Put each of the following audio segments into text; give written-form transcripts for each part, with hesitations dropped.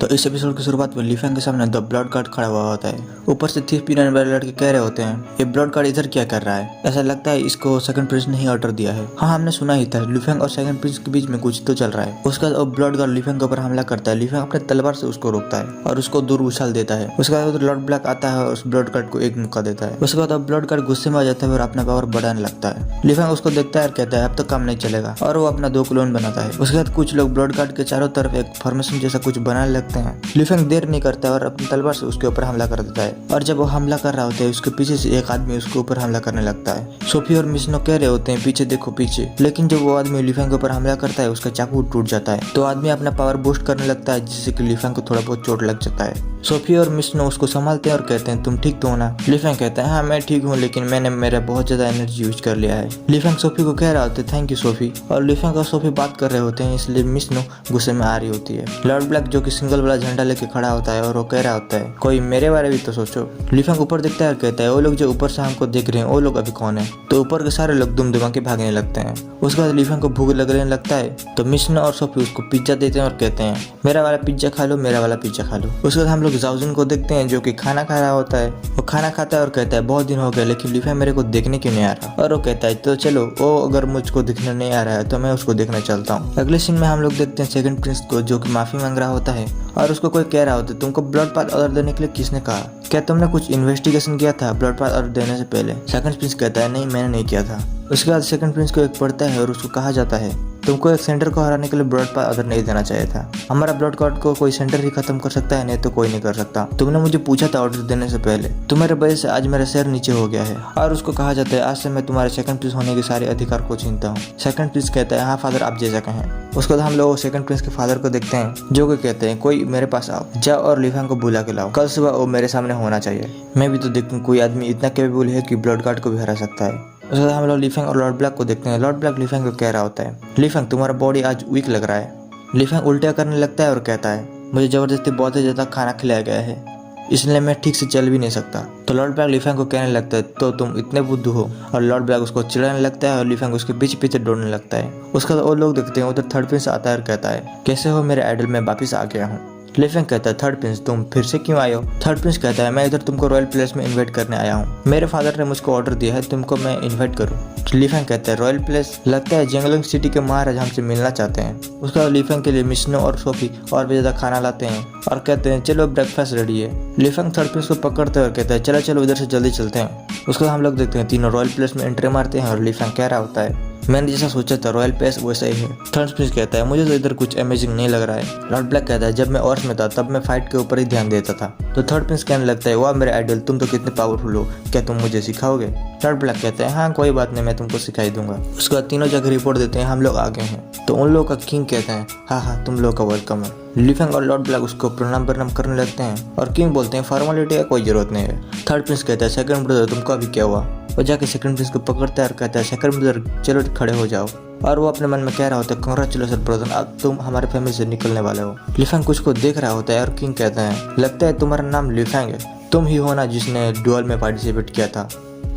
तो इस एपिसोड की शुरुआत में लीफेंग के सामने द ब्लड गार्ड खड़ा हुआ होता है। ऊपर से थीफ पीने वाले लड़के कह रहे होते हैं ये ब्लड गार्ड इधर क्या कर रहा है। ऐसा लगता है इसको सेकंड प्रिंस ने ही ऑर्डर दिया है। हाँ, हमने सुना ही था लीफेंग और सेकंड प्रिंस के बीच में कुछ तो चल रहा है। उसका ब्लड गार्ड लीफेंग के ऊपर हमला करता है। लीफेंग अपने तलवार से उसको रोकता है और उसको दूर उछाल देता है। उसके बाद लॉर्ड ब्लैक आता है और उस ब्लड गार्ड को एक मुक्का देता है। उसके बाद ब्लड गार्ड गुस्से में आ जाता है और अपना पावर बढ़ाने लगता है। लीफेंग उसको देखता है और कहता है अब तो काम नहीं चलेगा और वो अपना 2 क्लोन बनाता है। उसके बाद कुछ लोग ब्लड गार्ड के चारों तरफ एक फॉर्मेशन जैसा कुछ बनाने लगते हैं। लीफेंग देर नहीं करता और अपनी तलवार से उसके ऊपर हमला कर देता है। और जब वो हमला कर रहा होता है उसके पीछे से एक आदमी उसके ऊपर हमला करने लगता है। सोफी और मिशनो कह रहे होते हैं पीछे देखो पीछे, लेकिन जब वो आदमी लीफेंग के ऊपर हमला करता है उसका चाकू टूट जाता है। तो आदमी अपना पावर बूस्ट करने लगता है जिससे कि लीफेंग को थोड़ा बहुत चोट लग जाता है। सोफी और मिशनो उसको संभालते हैं और कहते हैं तुम ठीक तो हो ना। लीफेंग कहता है हाँ मैं ठीक हूँ, लेकिन मैंने मेरा बहुत ज्यादा एनर्जी यूज कर लिया है। लीफेंग सोफी को कह रहा होता है थैंक यू सोफी। और लीफेंग और सोफी बात कर रहे होते हैं इसलिए मिशनो गुस्से में आ रही होती है। लॉर्ड ब्लैक जो कि सिंगल वाला झंडा लेके खड़ा होता है और वो कह रहा होता है कोई मेरे बारे भी तो सोचो। लीफेंग ऊपर देखता है और कहता है वो लोग जो ऊपर से हमको देख रहे हैं वो लोग अभी कौन है। तो ऊपर के सारे लोग दुम दुमा के भागने लगते हैं। उसके बाद लीफेंग को भूख लगने लगता है तो मिशनो और सोफी उसको पिज्जा देते हैं और कहते हैं मेरा वाला पिज्जा खा लो, मेरा वाला पिज्जा खा लो। उसके बाद हम लोग जाओजिन को देखते हैं जो कि खाना खा रहा होता है। वो खाना खाता है और कहता है बहुत दिन हो गए लेकिन लीफेंग मेरे को देखने क्यों नहीं आ रहा। और वो कहता है तो चलो वो अगर मुझको दिखने नहीं आ रहा है तो मैं उसको देखने चलता हूँ। अगले सीन में हम लोग देखते हैं सेकंड प्रिंस को जो कि माफी मांग रहा होता है और उसको कोई कह रहा होता है तुमको ब्लड पाथ ऑर्डर देने के लिए किसने कहा, क्या तुमने कुछ इन्वेस्टिगेशन किया था ब्लड पाथ ऑर्डर देने से पहले। सेकंड प्रिंस कहता है नहीं मैंने नहीं किया था। उसके बाद सेकंड प्रिंस को एक पढ़ता है और उसको कहा जाता है तुमको एक सेंटर को हराने के लिए ब्लड पाथ ऑर्डर नहीं देना चाहिए था। हमारा ब्लड कार्ड को कोई सेंटर ही खत्म कर सकता है, नहीं तो कोई नहीं कर सकता। तुमने मुझे पूछा था ऑर्डर देने से पहले, तुम्हारे वजह से आज मेरा सर नीचे हो गया है। और उसको कहा जाता है आज से मैं तुम्हारे सेकंड प्रिंस होने के सारे अधिकार को छीनता हूँ। सेकंड प्रिंस कहता है हाँ फादर आप जैसा कहें। उसके बाद हम लोग सेकंड प्रिंस के फादर को देखते हैं जो कि कहते हैं कोई मेरे पास आओ, जाओ और लीफेंग को बुला के लाओ, कल सुबह वो मेरे सामने होना चाहिए। मैं भी तो देखूं कोई आदमी इतना कैपेबल है कि ब्लड कार्ड को भी हरा सकता है। उसके बाद हम लोग लीफेंग और लॉर्ड ब्लैक को देखते हैं। लॉर्ड ब्लैक लीफेंग को कह रहा होता है लीफेंग तुम्हारा बॉडी आज वीक लग रहा है। लीफेंग उल्टा करने लगता है और कहता है मुझे जबरदस्ती बहुत ही ज्यादा खाना खिलाया गया है इसलिए मैं ठीक से चल भी नहीं सकता। तो लॉर्ड ब्लैक लीफेंग को कहने लगता है तो तुम इतने बुद्धू हो। और लॉर्ड ब्लैक उसको चिढ़ाने लगता है और लीफेंग उसके पीछे पीछे दौड़ने लगता है। उसके बाद और लोग देखते हैं उधर थर्ड प्रिंस आता है और कहता है कैसे हो मेरे आइडल, मैं वापिस आ गया हूँ। लीफेंग कहता है थर्ड प्रिंस तुम फिर से क्यों आए हो। थर्ड प्रिंस कहता है मैं इधर तुमको रॉयल प्लेस में इन्वाइट करने आया हूँ। मेरे फादर ने मुझको ऑर्डर दिया है तुमको मैं इन्वाइट करूँ। लीफेंग कहता है रॉयल प्लेस, लगता है जंगलिंग सिटी के महाराज हमसे मिलना चाहते हैं। उसके बाद लीफेंग के लिए मिशनो और सोफी और भी ज्यादा खाना लाते हैं और कहते हैं चलो ब्रेकफास्ट रेडी है। लीफेंग थर्ड प्रिंस को पकड़ते और कहता है चलो चलो इधर से जल्दी चलते हैं। उसके बाद हम लोग देखते हैं तीनों रॉयल प्लेस में एंट्री मारते हैं और लीफेंग कह रहा होता है मैंने जैसा सोचा था रॉयल प्लेस वैसा ही है। थर्ड प्रिंस कहता है मुझे तो इधर कुछ अमेजिंग नहीं लग रहा है। लॉर्ड ब्लैक कहता है जब मैं ऑर्स में था तब मैं फाइट के ऊपर ही ध्यान देता था। तो थर्ड प्रिंस कहने लगता है वाह मेरे आइडल तुम तो कितने पावरफुल हो, क्या तुम मुझे सिखाओगे। लॉर्ड ब्लैक कहते हैं हाँ कोई बात नहीं मैं तुमको सिखाई दूंगा। उसके बाद तीनों जगह रिपोर्ट देते हैं हम लोग आगे हैं। तो उन लोगों का किंग कहते हैं हाँ तुम लोग का वेलकम है। लीफेंग और लॉर्ड ब्लैक उसको प्रणाम करने लगते हैं और किंग बोलते हैं फॉर्मेलिटी का कोई जरूरत नहीं है। थर्ड प्रिंस कहता है सेकंड ब्रदर तुमको अभी क्या हुआ। वो जाके सेकंड प्रिंस को पकड़ता है और कहता है सेकंड ब्रदर चलो खड़े हो जाओ। और वो अपने मन में कह रहा होता है कांग्रेचुलेशन ब्रदर अब तुम हमारे फैमिली से निकलने वाले हो। लीफेंग कुछ को देख रहा होता है और किंग कहता है लगता है तुम्हारा नाम लीफेंग है, तुम ही हो ना जिसने डुअल में पार्टिसिपेट किया था,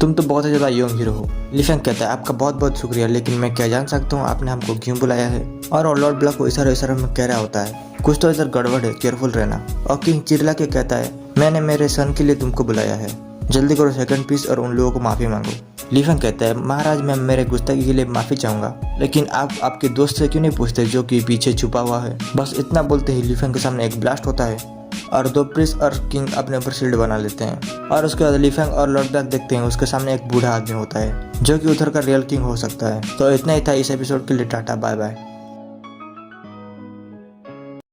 तुम तो बहुत ही ज्यादा यंग हीरो हो। लीफेंग कहता है आपका बहुत बहुत शुक्रिया, लेकिन मैं क्या जान सकता हूँ आपने हमको क्यों बुलाया है। और लॉर्ड ब्लैक को इशारे में कह रहा होता है कुछ तो इधर गड़बड़ है, केयरफुल रहना। और किंग चिल्ला के कहता है मैंने मेरे सन के लिए तुमको बुलाया है, जल्दी करो सेकंड पीस और उन लोगों को माफी मांगो। लीफेंग कहता है महाराज मैं मेरे गुस्ताखी के लिए माफी चाहूंगा, लेकिन आप आपके दोस्त से क्यों नहीं पूछते जो कि पीछे छुपा हुआ है। बस इतना बोलते ही लीफेंग के सामने एक ब्लास्ट होता है और 2 प्रिंस और किंग अपने ऊपर शील्ड बना लेते हैं। और उसके बाद लीफेंग और लॉर्ड ब्लैक देखते हैं उसके सामने एक बूढ़ा आदमी होता है जो कि उधर का रियल किंग हो सकता है। तो इतना ही था इस एपिसोड के लिए, टाटा बाय बाय।